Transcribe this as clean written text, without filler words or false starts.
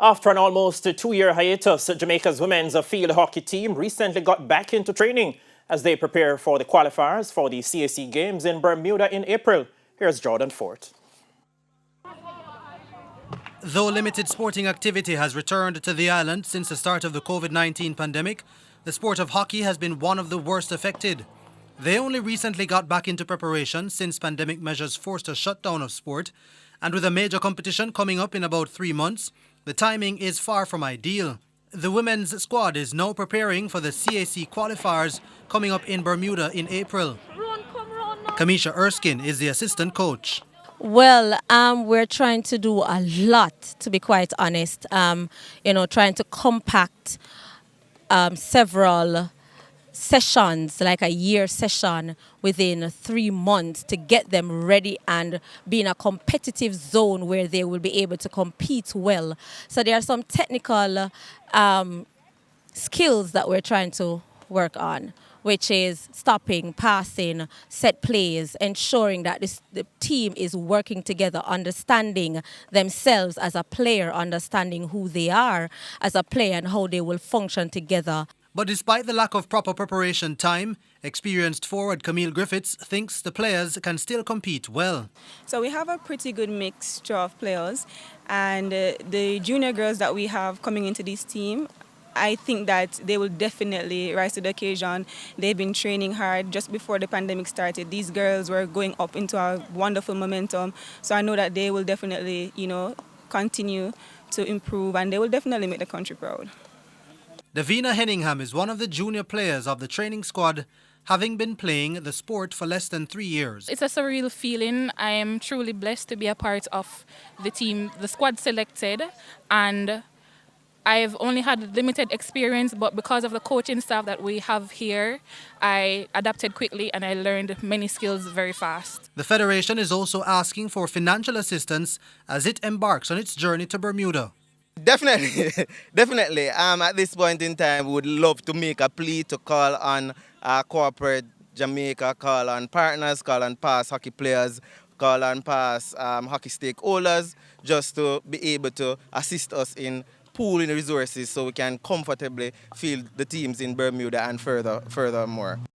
After an almost two-year hiatus, Jamaica's women's field hockey team recently got back into training as they prepare for the qualifiers for the CAC Games in Bermuda in April. Here's Jordan Fort. Though limited sporting activity has returned to the island since the start of the COVID-19 pandemic, the sport of hockey has been one of the worst affected. They only recently got back into preparation since pandemic measures forced a shutdown of sport, and with a major competition coming up in about 3 months, the timing is far from ideal. The women's squad is now preparing for the CAC qualifiers coming up in Bermuda in April. Kamisha Erskine is the assistant coach. Well, we're trying to do a lot, to be quite honest. Trying to compact several sessions, like a year session, within 3 months to get them ready and be in a competitive zone where they will be able to compete well. So there are some technical skills that we're trying to work on, which is stopping, passing, set plays, ensuring that the team is working together, understanding themselves as a player, understanding who they are as a player and how they will function together. But despite the lack of proper preparation time, experienced forward Camille Griffiths thinks the players can still compete well. So we have a pretty good mixture of players, and the junior girls that we have coming into this team, I think that they will definitely rise to the occasion. They've been training hard just before the pandemic started. These girls were going up into a wonderful momentum. So I know that they will definitely, continue to improve, and they will definitely make the country proud. Davina Henningham is one of the junior players of the training squad, having been playing the sport for less than 3 years. It's a surreal feeling. I am truly blessed to be a part of the team, the squad selected, and I've only had limited experience, but because of the coaching staff that we have here, I adapted quickly and I learned many skills very fast. The Federation is also asking for financial assistance as it embarks on its journey to Bermuda. Definitely, definitely. At this point in time, we would love to make a plea to call on corporate Jamaica, call on partners, call on past hockey players, call on past hockey stakeholders, just to be able to assist us in pooling resources so we can comfortably field the teams in Bermuda and furthermore.